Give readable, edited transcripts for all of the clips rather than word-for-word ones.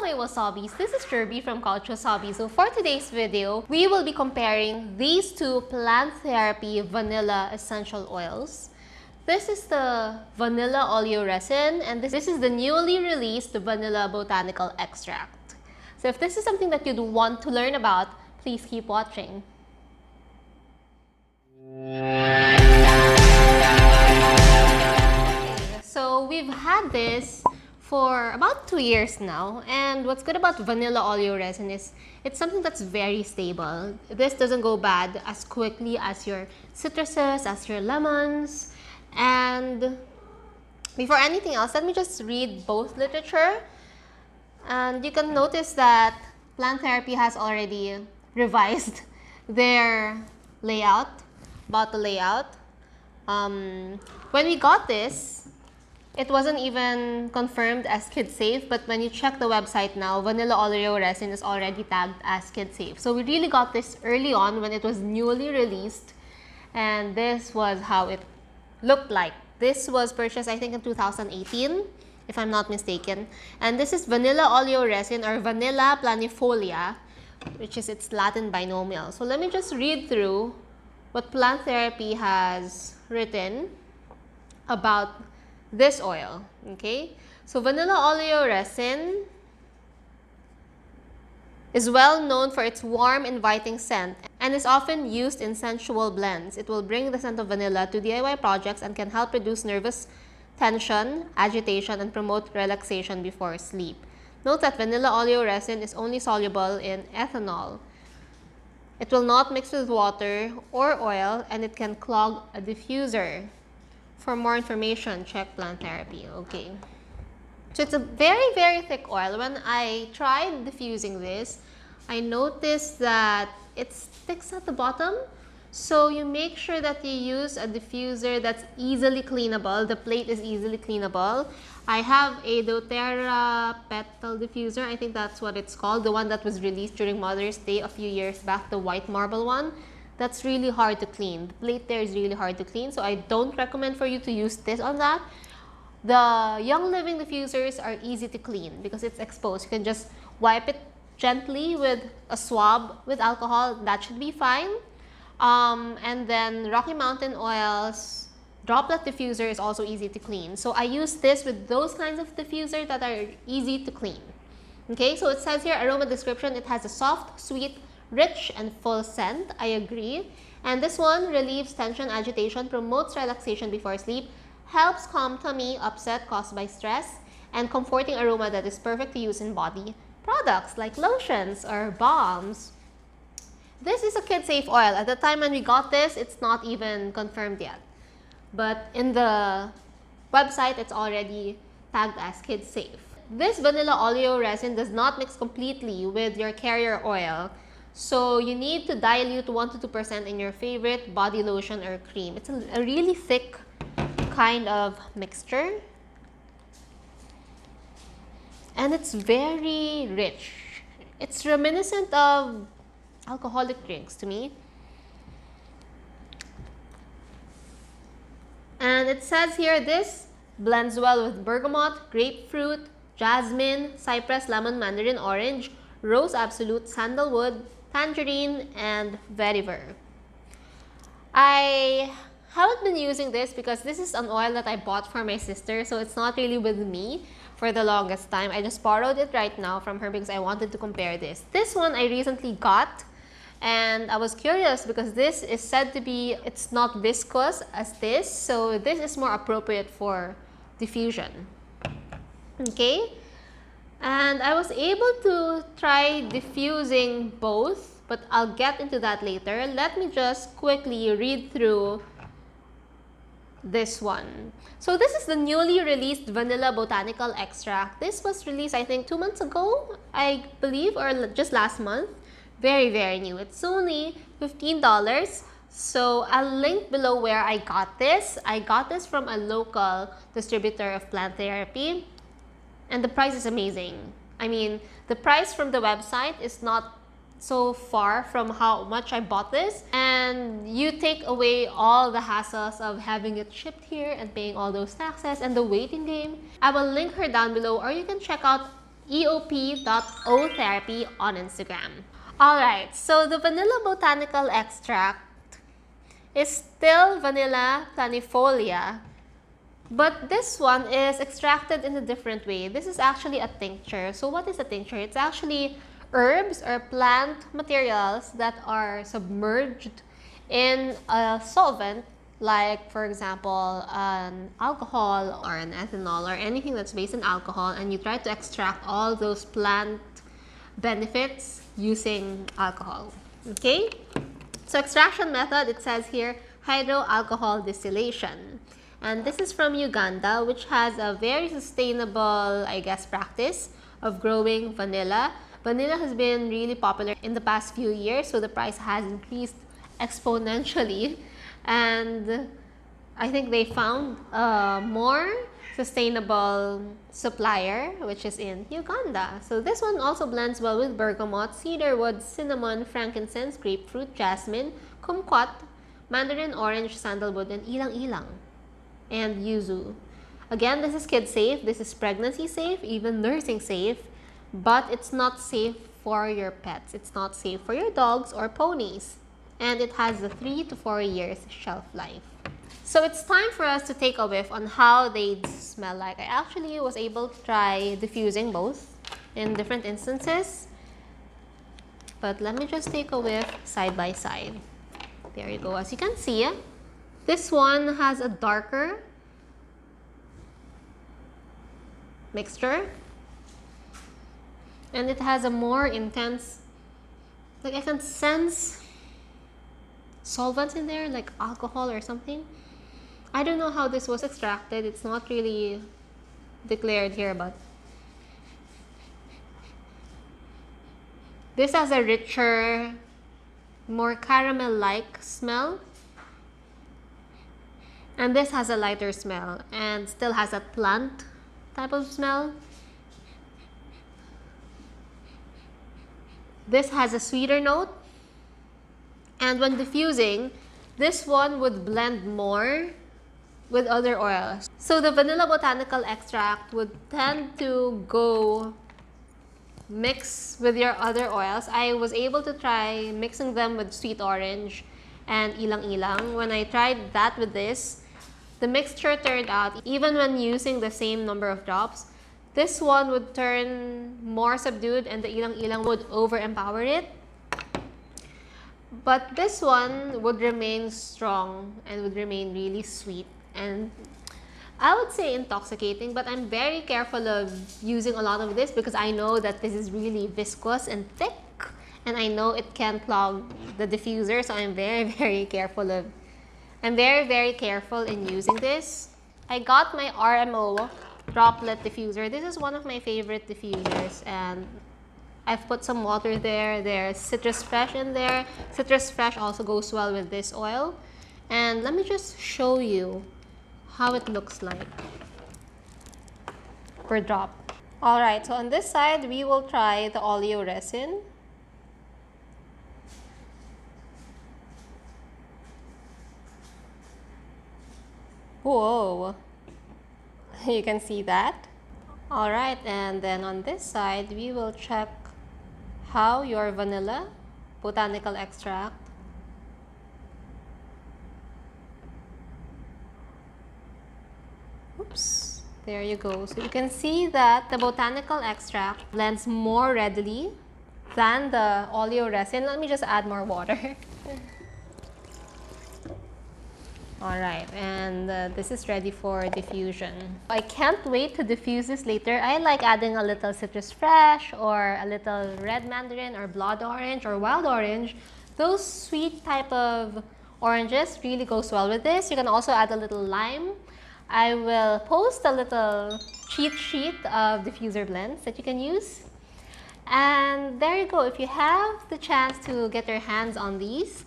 my wasabis, this is Jirbie from Couchwasabi. So for today's video, we will be comparing these two plant therapy vanilla essential oils. This is the vanilla oleoresin and this is the newly released vanilla botanical extract. So if this is something that you'd want to learn about, please keep watching. Okay, so we've had this for about 2 years now, and what's good about vanilla oleoresin is it's something that's very stable. This doesn't go bad as quickly as your citruses, as your lemons. And before anything else, let me just read both literature. And you can notice that Plant Therapy has already revised their layout, bottle layout. When we got this, it wasn't even confirmed as kid safe, but when you check the website now, vanilla oleoresin is already tagged as kid safe. So we really got this early on when it was newly released, and this was how it looked like. This was purchased, I think, in 2018, if I'm not mistaken. And this is vanilla oleoresin, or vanilla planifolia, which is its Latin binomial. So let me just read through what Plant Therapy has written about this oil. Okay, so vanilla oleoresin is well known for its warm, inviting scent and is often used in sensual blends. It will bring the scent of vanilla to DIY projects and can help reduce nervous tension, agitation, and promote relaxation before sleep. Note that vanilla oleoresin is only soluble in ethanol. It will not mix with water or oil, and it can clog a diffuser. For more information, check Plant Therapy. Okay. So it's a very, very thick oil. When I tried diffusing this, I noticed that it sticks at the bottom. So you make sure that you use a diffuser that's easily cleanable. The plate is easily cleanable. I have a doTERRA petal diffuser. I think that's what it's called. The one that was released during Mother's Day a few years back, the white marble one. That's really hard to clean. The plate there is really hard to clean, so I don't recommend for you to use this on that. The Young Living diffusers are easy to clean because it's exposed. You can just wipe it gently with a swab with alcohol. That should be fine. And then Rocky Mountain Oils droplet diffuser is also easy to clean. So I use this with those kinds of diffusers that are easy to clean. Okay, so it says here, aroma description, it has a soft, sweet, rich and full scent. I agree. And this one relieves tension, agitation, promotes relaxation before sleep, helps calm tummy upset caused by stress, and comforting aroma that is perfect to use in body products like lotions or balms. This is a kid-safe oil. At the time when we got this, it's not even confirmed yet. But in the website, it's already tagged as kid-safe. This vanilla oleoresin does not mix completely with your carrier oil. So you need to dilute 1 to 2% in your favorite body lotion or cream. It's a really thick kind of mixture. And it's very rich. It's reminiscent of alcoholic drinks to me. And it says here, this blends well with bergamot, grapefruit, jasmine, cypress, lemon, mandarin orange, rose absolute, sandalwood, tangerine, and vetiver. I haven't been using this because this is an oil that I bought for my sister, so it's not really with me for the longest time. I just borrowed it right now from her because I wanted to compare this. This one I recently got, and I was curious because this is said to be, it's not viscous as this, so this is more appropriate for diffusion. Okay? And I was able to try diffusing both, but I'll get into that later. Let me just quickly read through this one. So this is the newly released vanilla botanical extract. This was released, I think, 2 months ago, I believe, or just last month. Very, very new. It's only $15. So I'll link below where I got this. I got this from a local distributor of Plant Therapy. And the price is amazing. I mean, the price from the website is not so far from how much I bought this, and you take away all the hassles of having it shipped here and paying all those taxes and the waiting game. I will link her down below, or you can check out eop.otherapy on Instagram. Alright, so the vanilla botanical extract is still vanilla planifolia, but this one is extracted in a different way. This is actually a tincture. So what is a tincture? It's actually herbs or plant materials that are submerged in a solvent, like for example an alcohol or an ethanol or anything that's based in alcohol, and you try to extract all those plant benefits using alcohol. Okay, so extraction method, it says here hydroalcohol distillation, and this is from Uganda, which has a very sustainable, I guess, practice of growing vanilla. Vanilla has been really popular in the past few years, so the price has increased exponentially, and I think they found a more sustainable supplier, which is in Uganda. So this one also blends well with bergamot, cedarwood, cinnamon, frankincense, grapefruit, jasmine, kumquat, mandarin orange, sandalwood, and ilang-ilang, and yuzu. Again, this is kid safe, this is pregnancy safe, even nursing safe, but it's not safe for your pets. It's not safe for your dogs or ponies. And it has a 3 to 4 years shelf life. So it's time for us to take a whiff on how they smell like. I actually was able to try diffusing both in different instances, but let me just take a whiff side by side. There you go. As you can see, this one has a darker mixture, and it has a more intense, like I can sense solvents in there, like alcohol or something. I don't know how this was extracted. It's not really declared here, but this has a richer, more caramel-like smell, and this has a lighter smell and still has a plant type of smell. This has a sweeter note, and when diffusing, this one would blend more with other oils. So the vanilla botanical extract would tend to go mix with your other oils. I was able to try mixing them with sweet orange and ilang-ilang. When I tried that with this, the mixture turned out, even when using the same number of drops, this one would turn more subdued and the ilang-ilang would over-empower it. But this one would remain strong and would remain really sweet, and I would say intoxicating, but I'm very careful of using a lot of this because I know that this is really viscous and thick, and I know it can clog the diffuser, so I'm very careful in using this. I got my RMO droplet diffuser. This is one of my favorite diffusers, and I've put some water there. There's Citrus Fresh in there. Citrus Fresh also goes well with this oil. And let me just show you how it looks like per drop. Alright, so on this side, we will try the Oleoresin. Whoa! You can see that. Alright, and then on this side, we will check how your vanilla botanical extract oops, there you go. So you can see that the botanical extract blends more readily than the Oleoresin. Let me just add more water. Alright, and this is ready for diffusion. I can't wait to diffuse this later. I like adding a little Citrus Fresh or a little red mandarin or blood orange or wild orange. Those sweet type of oranges really goes well with this. You can also add a little lime. I will post a little cheat sheet of diffuser blends that you can use. And there you go. If you have the chance to get your hands on these,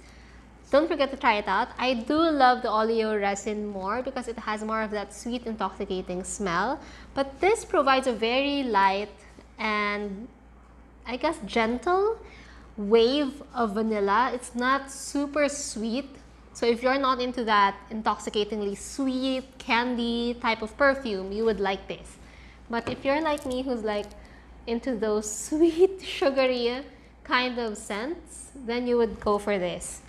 don't forget to try it out. I do love the Oleoresin more because it has more of that sweet, intoxicating smell. But this provides a very light and, I guess, gentle wave of vanilla. It's not super sweet. So if you're not into that intoxicatingly sweet, candy type of perfume, you would like this. But if you're like me who's like into those sweet, sugary kind of scents, then you would go for this.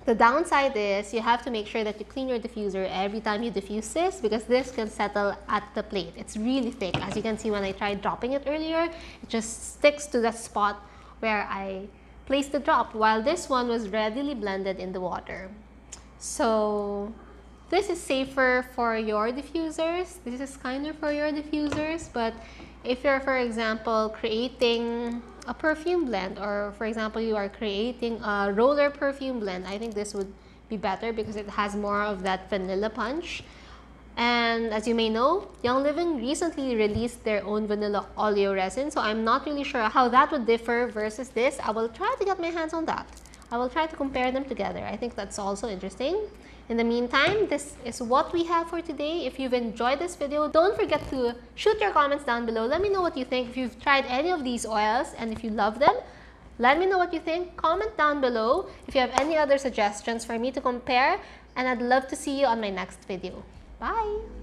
The downside is you have to make sure that you clean your diffuser every time you diffuse this, because this can settle at the plate. It's really thick. As you can see, when I tried dropping it earlier, it just sticks to the spot where I placed the drop, while this one was readily blended in the water. So this is safer for your diffusers. This is kinder for your diffusers, but if you're, for example, creating a perfume blend, or for example, you are creating a roller perfume blend, I think this would be better because it has more of that vanilla punch. And as you may know, Young Living recently released their own vanilla oleoresin, so I'm not really sure how that would differ versus this. I will try to get my hands on that. I will try to compare them together. I think that's also interesting. In the meantime, this is what we have for today. If you've enjoyed this video, don't forget to shoot your comments down below. Let me know what you think. If you've tried any of these oils and if you love them, let me know what you think. Comment down below if you have any other suggestions for me to compare, and I'd love to see you on my next video. Bye!